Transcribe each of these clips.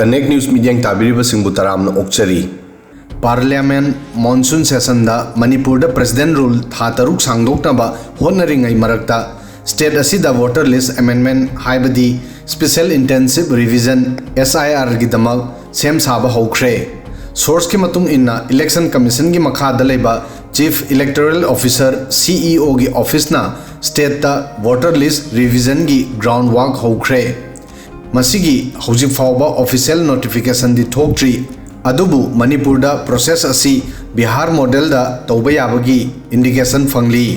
Connect news media ताबीरिबा सिंबु तरामना ओक्चरी पार्लियामेंट मॉनसून सेशन दा मणिपुर प्रेसिडेंट रूल था तरुक सांगदोक्नबा होनरिंगै मरक्ता स्टेट असिदा वोटर लिस्ट अमेंडमेंट हाइबदी स्पेशल इंटेंसिव रिविजन SIR की दमक सेम साबा होख्रे। सोर्स की मतुंग इन्ना इलेक्शन कमीशन की मखादा लेबा चीफ इलेक्टोरल ऑफिसर CEO की ऑफिस ना स्टेट ता वोटर लिस्ट रिविजन की ग्राउंड वर्क होख्रे। मसीगी हौजिक फाउबा ऑफिशियल नोटिफिकेशन दी थोक्ट्री अदुबु मणिपुर दा प्रोसेस असी बिहार मॉडल दा तौबा याबगी इंडिकेशन फंगली।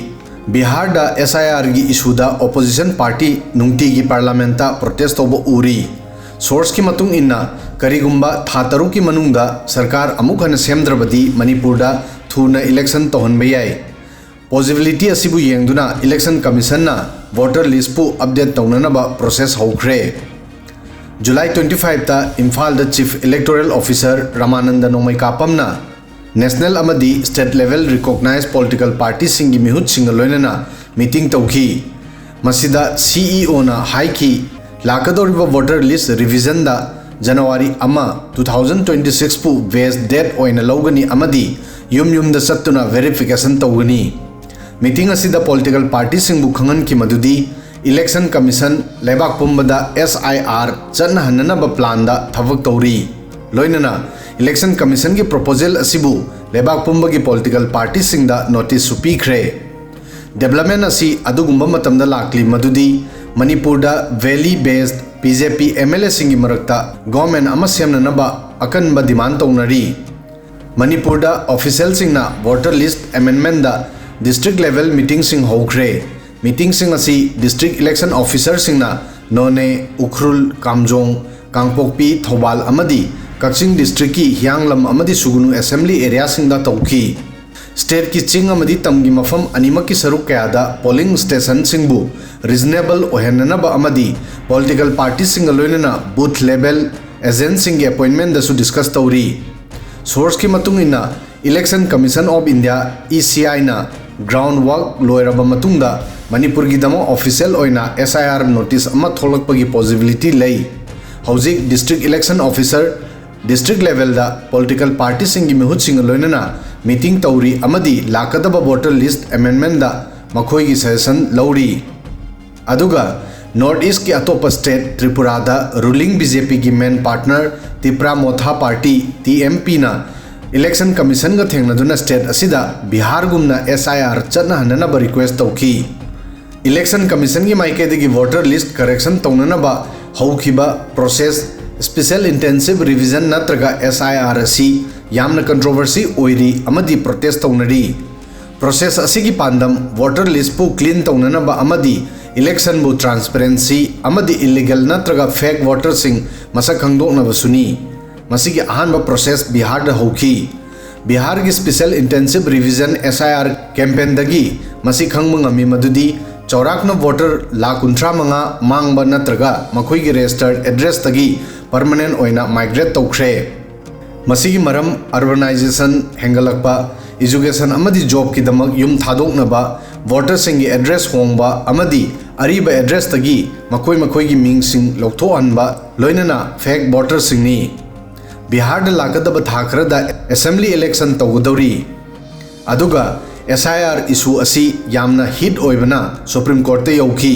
बिहार दा SIR की इशू दा ओपोजिशन पार्टी नुंगती की पार्लियामेंट ता प्रोटेस्ट तौबा उरी। सोर्स की मतुंग इन्ना करीगुंबा था तरुक की मनुंगा सरकार अमुक हन सेमद्रबदी मणिपुर दा थूना इलेक्शन तोहनबा याय। पॉसिबिलिटी असिबु येंगदुना इलेक्शन कमीशन ना वोटर लिस्ट पु अपडेट तौननबा प्रोसेस होख्रे। जुलाई 25 ता इम्फाल दा चीफ इलेक्टोरल ऑफिसर रामानंद नोमई कापमना नेशनल अमदी state level recognize political party सिंगी मिहुत सिंग लोइनना मीटिंग तौखी। मसिदा CEO ना हाईकी लाकदोरिबा वोटर लिस्ट रिविजन दा जनवरी 2026 पु वेस्ट डेट ओइना लौगनी अमदी युम युम दा सत्तुना वेरिफिकेशन तौगनी। मीटिंग असिदा पॉलिटिकल पार्टी सिंगबु खंगन की मदुदी इलेक्शन कमीशन लेबाक पुंबदा SIR चन्नहननब प्लान दा थबक तौरी। लोइनना इलेक्शन कमीशन की प्रपोजल असिबु लेबाक पुंबगी पॉलिटिकल पार्टी सिंगदा नोटिस सुपीख्रे। डेवलपमेंट असी अदुगुंबा मतमदा लाक्ली मदुदी मणिपुर दा वैली बेस्ड BJP MLA सिंगी मरक्ता गवर्नमेंट अमा सेमननबा अकनबा डिमांड तौनरी। मणिपुर दा ऑफिशियल सिंगना वोटर लिस्ट अमेंडमेंट दा डिस्ट्रिक्ट लेवल मीटिंग सिंग होख्रे। मीटिंग सिंग असी डिस्ट्रिक्ट इलेक्शन ऑफिसर सिंगना नोने उखरुल कामजोंग कांगपोकपी थौबाल अमदी कक्चिंग डिस्ट्रिक्ट की हियांगलम अमदी सुगुनु असेंबली एरिया सिंगदा तौखी। स्टेट की चिंग अमदी तमगी मफम अनिमक की सरुक कयादा पोलिंग स्टेशन सिंगबु रीजनेबल ओहेननब अमदी पॉलिटिकल पार्टी सिंग लोइनना बूथ लेवल एजेंट सिंग अपॉइंटमेंट दसु डिस्कस तौरी। सोर्स की मतुंग इन्ना election commission of India ECI ना ग्राउंड वर्क लोइरबा मतुंगदा मणिपुर की दमो ऑफिशियल ओइना SIR नोटिस अमा थोलकपगी पॉसिबिलिटी लई। हौजिक district election officer district level दा पॉलिटिकल पार्टी सिंगी मिहुत सिंग लोइनना मीटिंग तौरी अमदी लाकदबा वोटर लिस्ट अमेंडमेंट दा मखोई सजेशन लौरी। अदुगा नॉर्थ ईस्ट की अतोप स्टेट त्रिपुरा दा रूलिंग BJP की main partner Tipra Motha party TMP ना इलेक्शन कमीशन का थेंगनदुना स्टेट असिदा बिहार गुमना SIR चन्नहननब रिक्वेस्ट तौखी। इलेक्शन कमीशन की माइकेदगी वोटर लिस्ट करेक्शन तौननबा हौखिबा प्रोसेस स्पेशल इंटेंसिव रिविजन नत्रगा SIR असी यामना कंट्रोवर्सी ओइरी अमदी प्रोटेस्ट तौनरी। प्रोसेस असिगी पांदम वोटर लिस्ट पु क्लीन तौननबा अमदी इलेक्शन बु ट्रांसपेरेंसी अमदी इलीगल नत्रगा फेक वोटर सिंग मसक खंगदोक्नबसुनी। मसिगी अहानबा प्रोसेस बिहार दा हौखी। बिहार की special intensive revision SIR campaign दगी मसी खंगबा ngami मदुदी चौराकना वोटर 1,35,000 मांगबा नत्रगा मखोई रजिस्टर्ड एड्रेस तगी परमानेंट ओइना माइग्रेट तौख्रे। मसिगी मरम अर्बनाइजेशन हेंगलकपा एजुकेशन अमदी जॉब की दमक युम थादोक्नबा वोटर सिंगी एड्रेस होंगबा अमदी अरीबा एड्रेस तगी मखोई मखोई की मिंग सिंग लौथोअनबा लोइनना फेक वोटर सिंगनी। बिहार दा लाकदबा थाखरदा असेंबली इलेक्शन तौगदौरी। अदुगा SIR इशू असी यामना हिट ओइबना सुप्रीम कोर्ट यौखी।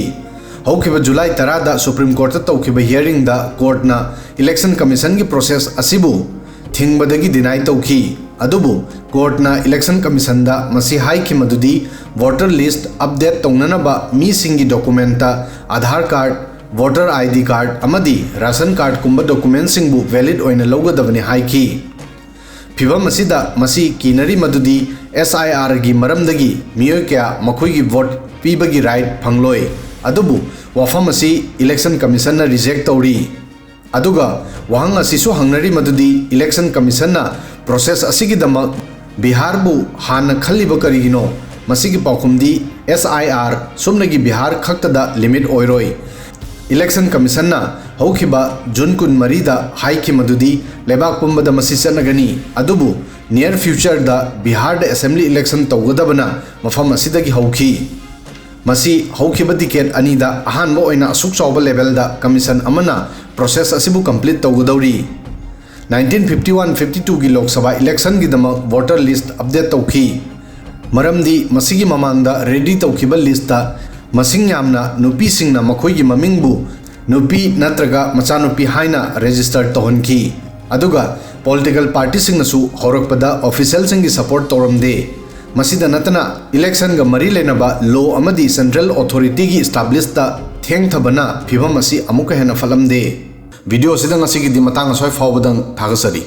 हौखिबा जुलाई 10 दा सुप्रीम कोर्ट तौखिबा हियरिंग दा कोर्टना इलेक्शन कमीशन की प्रोसेस असिबु थिंगबदगी डिनाई तौखी। अदुबु कोर्टना इलेक्शन कमीशन दा मसी हाइखि मदुदी वोटर लिस्ट अपडेट तौननबा मी सिंगी document Aadhaar card voter ID card अमदी राशन कार्ड कुंबा डॉक्यूमेंट सिंगबु वैलिड ओइना लौगदबनी हाइखी। फिवम असिदा मसी कीनरी मदुदी SIR की मरमदगी मियोय क्या मखोई की वोट पीबगी राइट फंगलोय। अदुबु वफम असी इलेक्शन कमीशन ना रिजेक्ट तौरी। अदुगा वहंग असिसु हंगनरी मदुदी इलेक्शन कमीशन ना प्रोसेस असिगी दमक बिहार बु हान खल्लिबा करिगिनो मसिगी पाखुमदी SIR सुमनगी बिहार खक्तदा लिमिट ओइरोय। इलेक्शन कमीशन ना हौखिबा जून 23 दा हाइखि मदुदी लेबाक पुंबदा मसी चनगनी। अदुबु नियर फ्यूचर दा बिहार दा असेंबली इलेक्शन तौगदबना मफम असिदगी हौखी। मसी हौखिबा टिकेट अनीदा अहानबा ओइना असुक चावबा लेवल दा कमीशन अमना प्रोसेस असिबु कंप्लीट तौगदौरी 1951-52 की लोकसभा इलेक्शन की दमक voter list update तौखी मरमदी मसीगी ममांगदा ready तौखिबा list दा मसिंग यामना नुपी सिंगना मखोइगी ममिंगबु नुपी नत्रगा मचानुपी हाइना register तौहनखी अदुगा political party सिंगनसु हौरकपदा official सिंगी support तौरमदे मसीदा नतना election गा मरी लेनबा लॉ अमदी सेंट्रल अथॉरिटी की एस्टैब्लिश दा थेंगथबना फिबम असी अमुक हेना फलमदे वीडियो सिदंग असिगी दि मतांग सोय फावबदंग थागसरी।